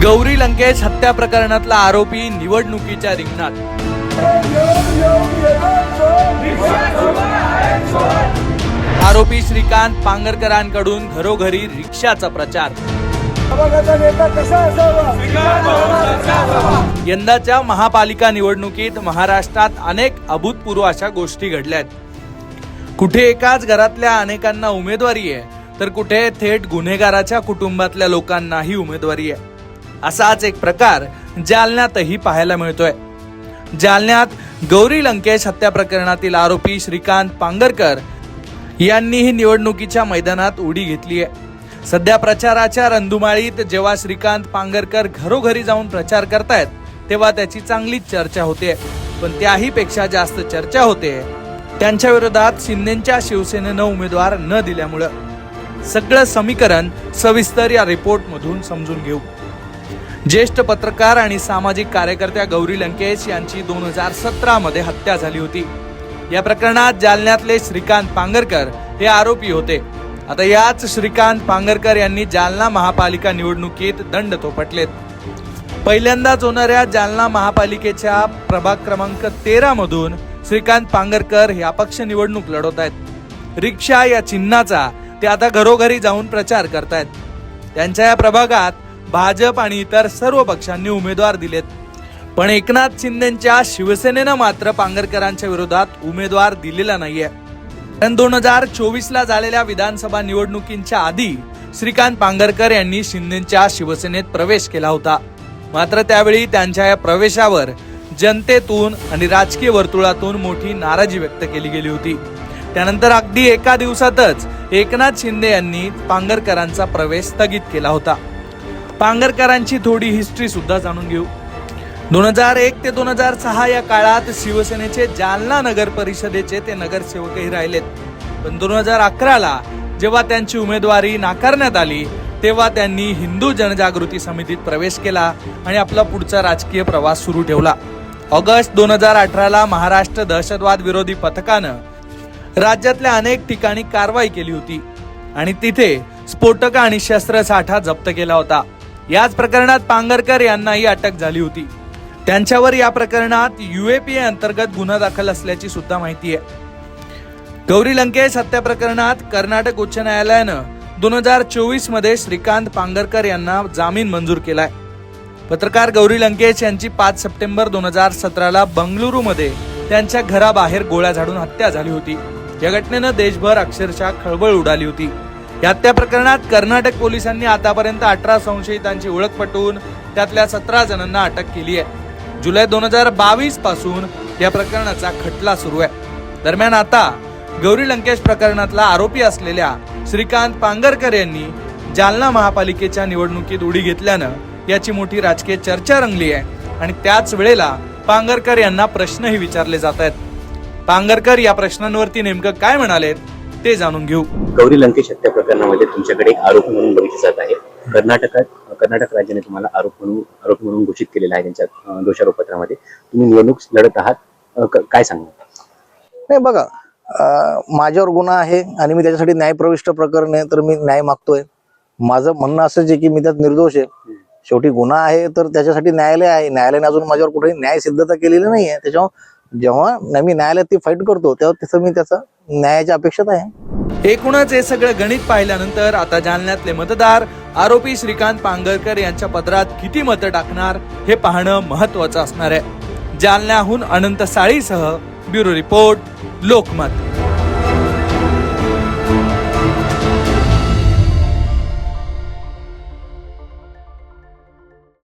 गौरी लंकेश हत्या प्रकरणातला आरोपी निवडणुकीच्या रिंगणात। आरोपी श्रीकांत पांगरकरांकडून घरोघरी रिक्षाचा प्रचार। यंदाच्या महापालिका निवडणुकीत महाराष्ट्रात अनेक अभूतपूर्व अशा गोष्टी घडल्यात। कुठे एकाच घरातल्या अनेकांना उमेदवारी आहे, तर कुठे थेट गुन्हेगाराच्या कुटुंबातल्या लोकांनाही उमेदवारी आहे। असाच एक प्रकार जालन्यातही पाहायला मिळतोय। जालन्यात गौरी लंकेश हत्या प्रकरणातील आरोपी श्रीकांत पांगरकर यांनीही निवडणुकीच्या मैदानात उडी घेतली आहे। सध्या प्रचाराच्या रणधुमाळीत जेव्हा श्रीकांत पांगरकर घरोघरी जाऊन प्रचार करतायत, तेव्हा त्याची चांगलीच चर्चा होते। पण त्याही पेक्षा जास्त चर्चा होते त्यांच्या विरोधात शिंदेच्या शिवसेनेनं उमेदवार न दिल्यामुळं। सगळं समीकरण सविस्तर या रिपोर्ट मधून समजून घेऊ। ज्येष्ठ पत्रकार आणि सामाजिक कार्यकर्त्या गौरी लंकेश यांची 2017 मध्ये हत्या झाली होती। या प्रकरणात जालन्यातले श्रीकांत पांगरकर हे आरोपी होते। आता याच श्रीकांत पांगरकर यांनी जालना महापालिका निवडणुकीत दंड थोपटलेत। पहिल्यांदाच होणाऱ्या जालना महापालिकेच्या प्रभाग क्रमांक 13 मधून श्रीकांत पांगरकर हे अपक्ष निवडणूक लढवत आहेत। रिक्षा या चिन्हाचा ते आता घरोघरी जाऊन प्रचार करतायत। त्यांच्या या प्रभागात भाजप आणि इतर सर्व पक्षांनी उमेदवार दिलेत, पण एकनाथ शिंदेच्या शिवसेनेनं मात्र पांगरकरांच्या विरोधात उमेदवार दिलेला नाहीये। 2024 ला झालेल्या विधानसभा निवडणुकींच्या आधी श्रीकांत पांगरकर यांनी शिंदेच्या शिवसेनेत प्रवेश केला होता। मात्र त्यावेळी त्यांच्या या प्रवेशावर जनतेतून आणि राजकीय वर्तुळातून मोठी नाराजी व्यक्त केली गेली होती। त्यानंतर अगदी एका दिवसातच एकनाथ शिंदे यांनी पांगरकरांचा प्रवेश स्थगित केला होता। पांगरकरांची थोडी हिस्ट्री सुद्धा जाणून घेऊ। 2001 ते 2006 या काळात शिवसेनेचे जालना नगर परिषदेचे ते नगरसेवकही राहिलेत। पण 2011 ला जेव्हा त्यांची उमेदवारी नाकारण्यात आली, तेव्हा त्यांनी हिंदू जनजागृती समितीत प्रवेश केला आणि आपला पुढचा राजकीय प्रवास सुरू ठेवला। ऑगस्ट 2018 ला महाराष्ट्र दहशतवाद विरोधी पथकानं राज्यातल्या अनेक ठिकाणी कारवाई केली होती आणि तिथे स्फोटक आणि शस्त्रसाठा जप्त केला होता। याच प्रकरणात पांगरकर यांनाही अटक झाली होती। त्यांच्यावर या प्रकरणात UAPA अंतर्गत गुन्हा दाखल असल्याची सुद्धा माहिती आहे। गौरी लंकेश हत्या प्रकरणात कर्नाटक उच्च न्यायालयानं 2024 मध्ये श्रीकांत पांगरकर यांना जामीन मंजूर केलाय। पत्रकार गौरी लंकेश यांची 5 सप्टेंबर 2017 ला बंगळुरू मध्ये त्यांच्या घराबाहेर गोळ्या झाडून हत्या झाली होती। या घटनेनं देशभर अक्षरशः खळबळ उडाली होती। या हत्या प्रकरणात कर्नाटक पोलिसांनी आतापर्यंत 18 संशयितांची ओळख पटवून त्यातल्या 17 जणांना अटक केली आहे। जुलै 2022 पासून या प्रकरणाचा खटला सुरू आहे। दरम्यान आता गौरी लंकेश प्रकरणातला आरोपी असलेल्या श्रीकांत पांगरकर यांनी जालना महापालिकेच्या निवडणुकीत उडी घेतल्यानं याची मोठी राजकीय चर्चा रंगली आहे आणि त्याच वेळेला पांगरकर यांना प्रश्नही विचारले जात आहेत। पांगरकर या प्रश्नांवरती नेमकं काय म्हणालेत ते जाणून घेऊ। गौरी लंकेश हत्या प्रकरणामध्ये तुमच्याकडे आरोपी म्हणून बघितले जात आहे। कर्नाटक राज्याने तुम्हाला आरोपी म्हणून घोषित केलेला आहे त्यांच्या दोषारोपपत्रामध्ये। तुम्ही निवडणूक लढत आहात, काय सांगणार? नाही बघा, माझ्यावर गुन्हा आहे आणि मी त्याच्यासाठी न्यायप्रविष्ट प्रकरण आहे, तर मी न्याय मागतोय। माझं म्हणणं असंच आहे की मी त्यात निर्दोष आहे। शेवटी गुन्हा आहे तर त्याच्यासाठी न्यायालय आहे। न्यायालयाने अजून माझ्यावर कुठेही न्याय सिद्धता केलेली नाहीये। त्याच्यामुळे जेव्हा मी न्यायालयात ती फाईट करतो तेव्हा तिथं मी त्याचा न्यायाची अपेक्षित आहे। एकूणच हे सगळं गणित पाहिल्यानंतर आता जालन्यातले मतदार आरोपी श्रीकांत पांगरकर यांच्या पदरात किती मतं टाकणार हे पाहणं महत्वाचं असणार आहे। जालन्याहून अनंत साळीसह ब्युरो रिपोर्ट, लोकमत।